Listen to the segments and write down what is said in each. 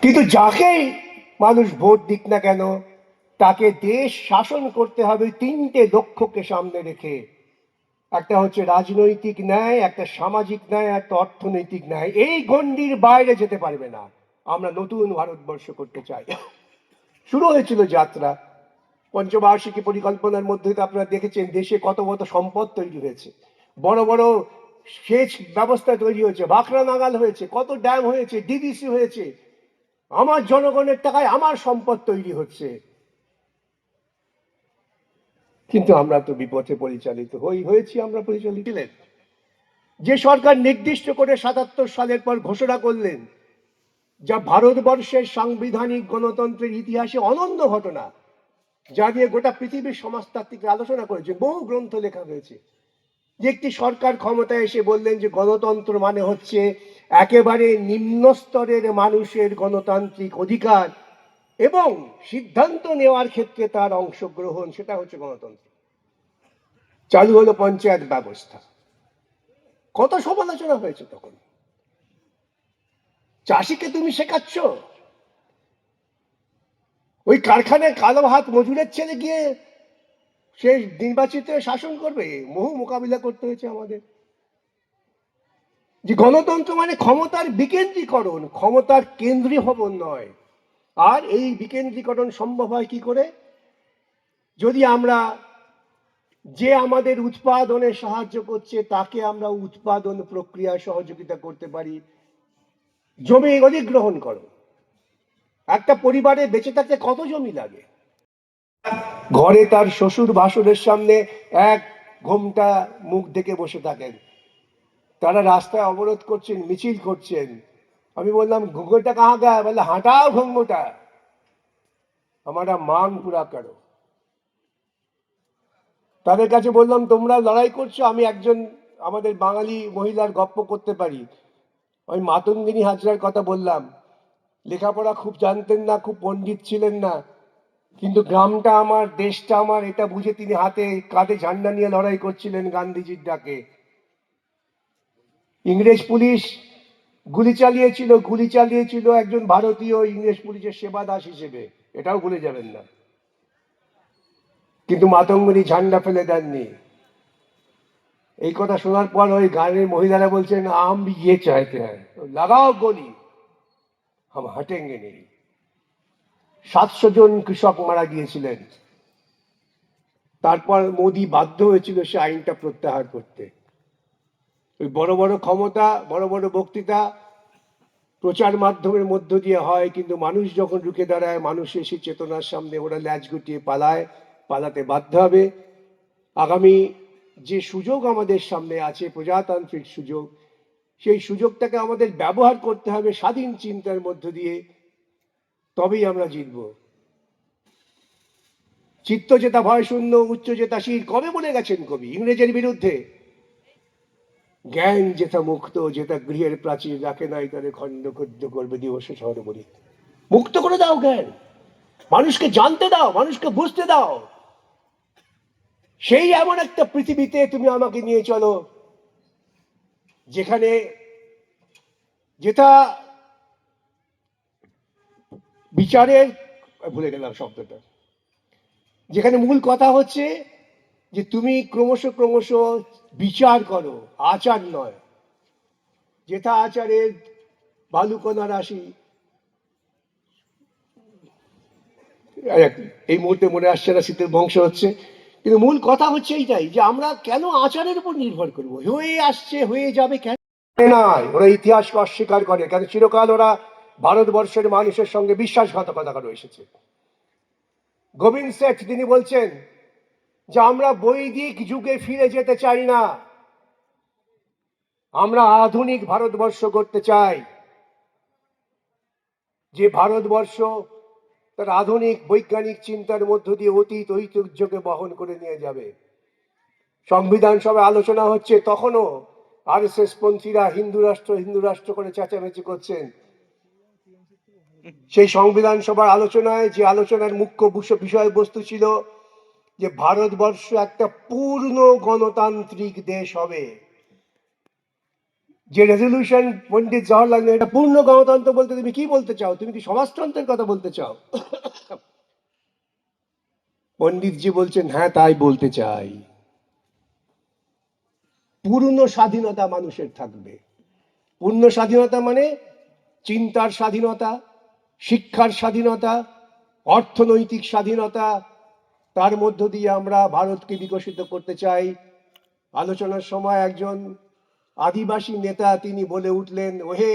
কিন্তু যাকেই মানুষ ভোট দিক না কেন, তাকে দেশ শাসন করতে হবে তিনটে লক্ষ্যকে সামনে রেখে। একটা হচ্ছে রাজনৈতিক ন্যায়, একটা সামাজিক ন্যায়, একটা অর্থনৈতিক ন্যায়। এই গণ্ডির বাইরে যেতে পারবে না। আমরা নতুন ভারতবর্ষ করতে চাই। শুরু হয়েছিল যাত্রা পঞ্চবার্ষিকী পরিকল্পনার মধ্যে। তো আপনারা দেখেছেন দেশে কত কত সম্পদ তৈরি হয়েছে, বড় বড় সেচ ব্যবস্থা তৈরি হয়েছে, ভাখরা নাগাল হয়েছে, কত ড্যাম হয়েছে, ডিবিসি হয়েছে। আমার জনগণের টাকায় আমার সম্পদ তৈরি হচ্ছে। কিন্তু আমরা তো বিপথে পরিচালিত হয়েছি। আমরা পরিচালিত ছিলেন যে সরকার নির্দিষ্ট করে ৭৭ সালের পর ঘোষণা করলেন, যা ভারতবর্ষের সাংবিধানিক গণতন্ত্রের ইতিহাসে অনন্য ঘটনা, যা নিয়ে গোটা পৃথিবীর সমাজতাত্ত্বিক আলোচনা করেছে, বহু গ্রন্থ লেখা হয়েছে। যে একটি সরকার ক্ষমতায় এসে বললেন যে গণতন্ত্র মানে হচ্ছে একেবারে নিম্ন স্তরের মানুষের গণতান্ত্রিক অধিকার এবং সিদ্ধান্ত নেওয়ার ক্ষেত্রে তার অংশগ্রহণ, সেটা হচ্ছে গণতন্ত্র। চালু হলো পঞ্চায়েত ব্যবস্থা। কত সমালোচনা হয়েছে তখন। চাষিকে তুমি শেখাচ্ছ, ওই কারখানায় কালো হাত মজুরের ছেলে গিয়ে সে নির্বাচিত শাসন করবে? বহু মোকাবিলা করতে হয়েছে আমাদের। যে গণতন্ত্র মানে ক্ষমতার বিকেন্দ্রীকরণ, ক্ষমতার কেন্দ্রীভবন নয়। আর এই বিকেন্দ্রীকরণ সম্ভব হয় কি করে? যদি আমরা যে আমাদের উৎপাদনে সাহায্য করছে তাকে আমরা উৎপাদন প্রক্রিয়ায় সহযোগিতা করতে পারি। জমি অধিগ্রহণ করো। একটা পরিবারে বেঁচে থাকতে কত জমি লাগে? ঘরে তার শ্বশুর ভাসুরের সামনে এক ঘোমটা মুখ দেখে বসে থাকেন, তারা রাস্তায় অবরোধ করছেন, মিছিল করছেন। আমি বললাম ঘুঘুটা কাহা গা? বলে হাঁটাও ঘুঙ্গুটা, हमारा मान पूरा करो। তাদের কাছে বললাম তোমরা লড়াই করছো, আমি একজন আমাদের বাঙালি মহিলার গপ্প করতে পারি। আমি মাতঙ্গিনী হাজরার কথা বললাম। লেখাপড়া খুব জানতেন না, খুব পণ্ডিত ছিলেন না, কিন্তু গ্রামটা আমার, দেশটা আমার, এটা বুঝে তিনি হাতে কাঁধে ঝান্ডা নিয়ে লড়াই করছিলেন গান্ধীজির ডাকে। ইংরেজ পুলিশ গুলি চালিয়েছিল একজন ভারতীয় ইংরেজ পুলিশের সেবা দাস হিসেবে, এটাও ভুলে যাবেন না। কিন্তু মাতঙ্গিনী ঝান্ডা ফেলে দেননি। এই কথা শোনার পর ওই গানের মহিলারা বলছেন আম भी ये चाहते हैं, লাগাও গলি, হাম হাঁটেঙ্গে নেই। 700 জন কৃষক মারা গিয়েছিলেন। তারপর মোদি বাধ্য হয়েছিল সে আইনটা প্রত্যাহার করতে। ওই বড় বড় ক্ষমতা, বড় বড় বক্তৃতা প্রচার মাধ্যমের মধ্য দিয়ে হয়, কিন্তু মানুষ যখন রুখে দাঁড়ায়, মানুষের সেই চেতনার সামনে ওরা ল্যাজ গুটিয়ে পালায়, পালাতে বাধ্য হবে। আগামী যে সুযোগ আমাদের সামনে আছে, প্রজাতান্ত্রিক সুযোগ, সেই সুযোগটাকে আমাদের ব্যবহার করতে হবে স্বাধীন চিন্তার মধ্য দিয়ে, তবেই আমরা জিতব। চিত্ত জেতা ভয় শূন্য, উচ্চ জেতা শির, কবে বলে গেছেন কবি ইংরেজের বিরুদ্ধে? জ্ঞান যেথা মুক্ত, যেটা গৃহের প্রাচীর রাখে নাই তাদের খণ্ড খদ্য করবে দিবস শহরে বলি। মুক্ত করে দাও জ্ঞান, মানুষকে জানতে দাও, মানুষকে বুঝতে দাও। সেই এমন একটা পৃথিবীতে তুমি আমাকে নিয়ে চলো যেখানে, যেটা বিচারের, ভুলে গেলাম শব্দটা, যেখানে মূল কথা হচ্ছে যে তুমি ক্রমশ ক্রমশ বিচার করো, আচার নয়। যেথা আচারের বালুকণা রাশি, এই মুহূর্তে মনে আসছে না, শীতের বংশ হচ্ছে। কিন্তু মূল কথা হচ্ছে এইটাই যে আমরা কেন আচারের উপর নির্ভর করবো? হয়ে আসছে, হয়ে যাবে কেন নয়। ওরা ইতিহাসকে অস্বীকার করে, কেন চিরকাল ওরা ভারতবর্ষের মানুষের সঙ্গে বিশ্বাসঘাতকতা করে এসেছে। গোবিন্দ শেঠ তিনি বলছেন যে আমরা বৈদিক যুগে ফিরে যেতে চাই না, আমরা আধুনিক ভারতবর্ষ করতে চাই। যে ভারতবর্ষ তার আধুনিক বৈজ্ঞানিক চিন্তার মধ্য দিয়ে অতীত ঐতিহ্যকে বহন করে নিয়ে যাবে। সংবিধান সভায় আলোচনা হচ্ছে, তখনও আরএসএস পন্থীরা হিন্দু রাষ্ট্র করে চেঁচামেচি করছেন। সেই সংবিধান সভার আলোচনায়, যে আলোচনার মুখ্য বিষয়বস্তু ছিল যে ভারতবর্ষ একটা পূর্ণ গণতান্ত্রিক দেশ হবে। যে রেজলিউশন পণ্ডিত জওয়াহরলাল নেহরু, এটা পূর্ণ গণতন্ত্র বলতে তুমি কি বলতে চাও? তুমি কি সমাজতন্ত্রের কথা বলতে চাও? পণ্ডিতজি বলছেন হ্যাঁ তাই বলতে চাই। পূর্ণ স্বাধীনতা মানুষের থাকবে। পূর্ণ স্বাধীনতা মানে চিন্তার স্বাধীনতা, শিক্ষার স্বাধীনতা, অর্থনৈতিক স্বাধীনতা। তার মধ্য দিয়ে আমরা ভারতকে বিকশিত করতে চাই। আলোচনার সময় একজন আদিবাসী নেতা তিনি বলে উঠলেন, ওহে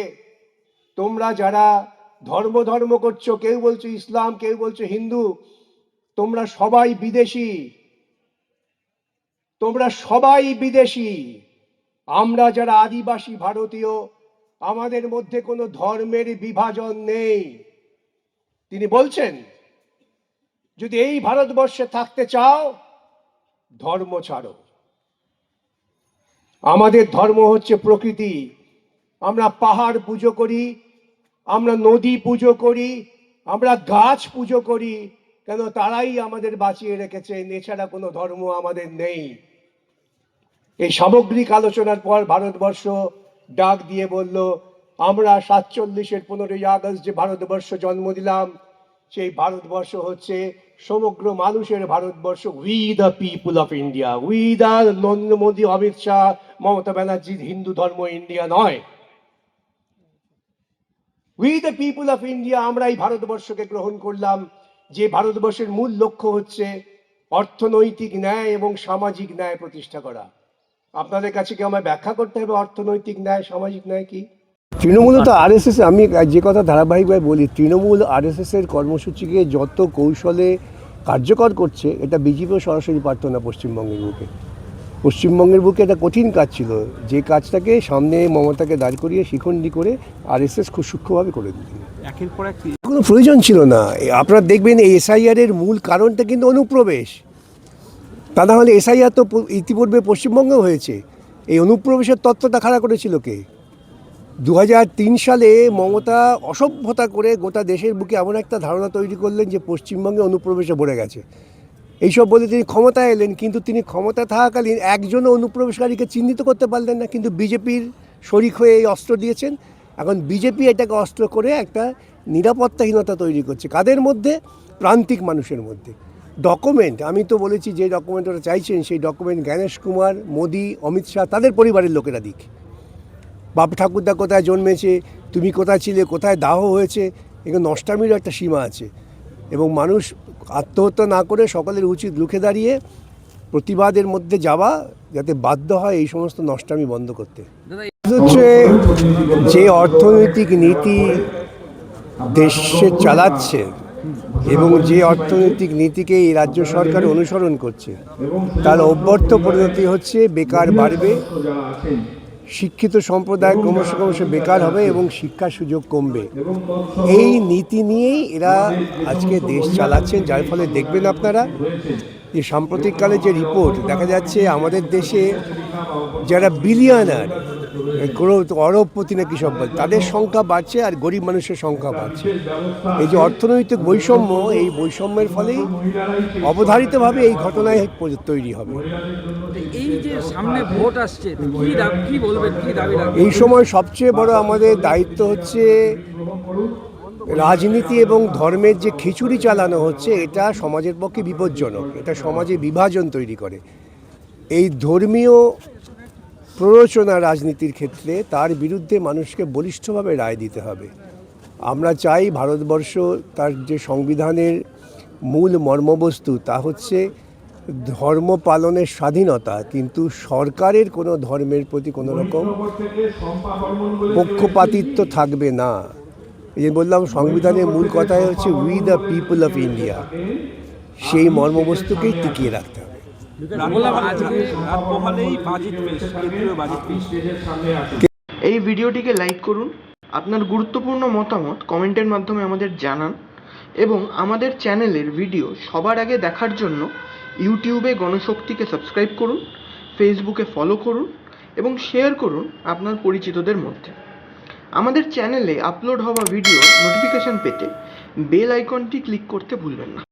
তোমরা যারা ধর্ম ধর্ম করছো, কেউ বলছো ইসলাম, কেউ বলছো হিন্দু, তোমরা সবাই বিদেশি, তোমরা সবাই বিদেশি। আমরা যারা আদিবাসী ভারতীয়, আমাদের মধ্যে কোনো ধর্মের বিভাজন নেই। তিনি বলছেন যদি এই ভারতবর্ষে থাকতে চাও ধর্ম ছাড়ো। আমাদের ধর্ম হচ্ছে প্রকৃতি। আমরা পাহাড় পুজো করি, আমরা নদী পুজো করি, আমরা গাছ পুজো করি, কেন তারাই আমাদের বাঁচিয়ে রেখেছে, এছাড়া কোনো ধর্ম আমাদের নেই। এই সামগ্রিক আলোচনার পর ভারতবর্ষ ডাক দিয়ে বলল, আমরা 47-এর 15ই আগস্ট যে ভারতবর্ষ জন্ম দিলাম, সেই ভারতবর্ষ হচ্ছে সমগ্র মানুষের Bharatvarsha. We the people of India, we the Narendra Modi, Amit Shah, Mamata ব্যানার্জির হিন্দু ধর্ম ইন্ডিয়া নয়। We the people of India, আমরা এই ভারতবর্ষকে গ্রহণ করলাম, যে ভারতবর্ষের মূল লক্ষ্য হচ্ছে অর্থনৈতিক ন্যায় এবং সামাজিক ন্যায় প্রতিষ্ঠা করা। আপনাদের কাছে কি আমায় ব্যাখ্যা করতে হবে অর্থনৈতিক ন্যায় সামাজিক ন্যায় কি? তৃণমূল তো আরএসএস, আমি যে কথা ধারাবাহিকভাবে বলি, তৃণমূল আরএসএস এর কর্মসূচিকে যত কৌশলে কার্যকর করছে, এটা বিজেপিও সরাসরি পারত না পশ্চিমবঙ্গের বুকে। পশ্চিমবঙ্গের বুকে এটা কঠিন কাজ ছিল, যে কাজটাকে সামনে মমতাকে দাঁড় করিয়ে শিখণ্ডী করে আরএসএস খুব সূক্ষ্মভাবে করে দিলেন। একের পর এক কোনো প্রয়োজন ছিল না। আপনারা দেখবেন এই এসআইআর এর মূল কারণটা কিন্তু অনুপ্রবেশ। তা না হলে এসআইআর তো ইতিপূর্বে পশ্চিমবঙ্গেও হয়েছে। এই অনুপ্রবেশের তত্ত্বটা খাড়া করেছিল কে? 2003 সালে মমতা অসভ্যতা করে গোটা দেশের বুকে এমন একটা ধারণা তৈরি করলেন যে পশ্চিমবঙ্গে অনুপ্রবেশে ভরে গেছে। এইসব বলে তিনি ক্ষমতায় এলেন, কিন্তু তিনি ক্ষমতা থাকাকালীন একজনও অনুপ্রবেশকারীকে চিহ্নিত করতে পারলেন না। কিন্তু বিজেপির শরিক হয়ে এই অস্ত্র দিয়েছেন। এখন বিজেপি এটাকে অস্ত্র করে একটা নিরাপত্তাহীনতা তৈরি করছে। কাদের মধ্যে? প্রান্তিক মানুষের মধ্যে। ডকুমেন্ট, আমি তো বলেছি যে ডকুমেন্ট ওরা চাইছেন, সেই ডকুমেন্ট জ্ঞানেশ কুমার, মোদি, অমিত শাহ, তাদের পরিবারের লোকেরা দিক। বাপ ঠাকুরদা কোথায় জন্মেছে, তুমি কোথায় ছিলে, কোথায় দাহ হয়েছে, এগুলো নষ্টামিরও একটা সীমা আছে। এবং মানুষ আত্মহত্যা না করে সকলের উচিত রুখে দাঁড়িয়ে প্রতিবাদের মধ্যে যাওয়া, যাতে বাধ্য হয় এই সমস্ত নষ্টামি বন্ধ করতে। হচ্ছে যে অর্থনৈতিক নীতি দেশে চালাচ্ছে এবং যে অর্থনৈতিক নীতিকে এই রাজ্য সরকার অনুসরণ করছে, তার অব্যর্থ পরিণতি হচ্ছে বেকার বাড়বে, শিক্ষিত সম্প্রদায় ক্রমশ ক্রমশ বেকার হবে এবং শিক্ষার সুযোগ কমবে। এই নীতি নিয়েই এরা আজকে দেশ চালাচ্ছেন, যার ফলে দেখবেন আপনারা যে সাম্প্রতিককালে যে রিপোর্ট দেখা যাচ্ছে, আমাদের দেশে যারা বিলিয়নার, অরবপতি নাকি সব, তাদের সংখ্যা বাড়ছে আর গরিব মানুষের সংখ্যা বাড়ছে। এই যে অর্থনৈতিক বৈষম্য, এই বৈষম্যের ফলেই অবধারিতভাবে এই ঘটনায় তৈরি হবে। এই যে সামনে ভোট আসছে, কি বলবেন, কি দাবি রাখবেন? এই সময় সবচেয়ে বড় আমাদের দায়িত্ব হচ্ছে রাজনীতি এবং ধর্মের যে খিচুড়ি চালানো হচ্ছে, এটা সমাজের পক্ষে বিপজ্জনক। এটা সমাজে বিভাজন তৈরি করে। এই ধর্মীয় প্ররোচনা রাজনীতির ক্ষেত্রে তার বিরুদ্ধে মানুষকে বলিষ্ঠভাবে রায় দিতে হবে। আমরা চাই ভারতবর্ষ, তার যে সংবিধানের মূল মর্মবস্তু তা হচ্ছে ধর্ম পালনের স্বাধীনতা, কিন্তু সরকারের কোনো ধর্মের প্রতি কোনো রকম পক্ষপাতিত্ব থাকবে না। এই যে বললাম, সংবিধানের মূল কথাই হচ্ছে we the people of India, সেই মর্মবস্তুকেই টিকিয়ে রাখতে হবে। এই ভিডিওটিকে লাইক করুন, আপনার গুরুত্বপূর্ণ মতামত কমেন্টের মাধ্যমে আমাদের জানান এবং আমাদের চ্যানেলের ভিডিও সবার আগে দেখার জন্য ইউটিউবে গণশক্তিকে সাবস্ক্রাইব করুন, ফেসবুকে ফলো করুন এবং শেয়ার করুন আপনার পরিচিতদের মধ্যে। আমাদের চ্যানেলে আপলোড হওয়া ভিডিও নোটিফিকেশন পেতে বেল আইকনটি ক্লিক করতে ভুলবেন না।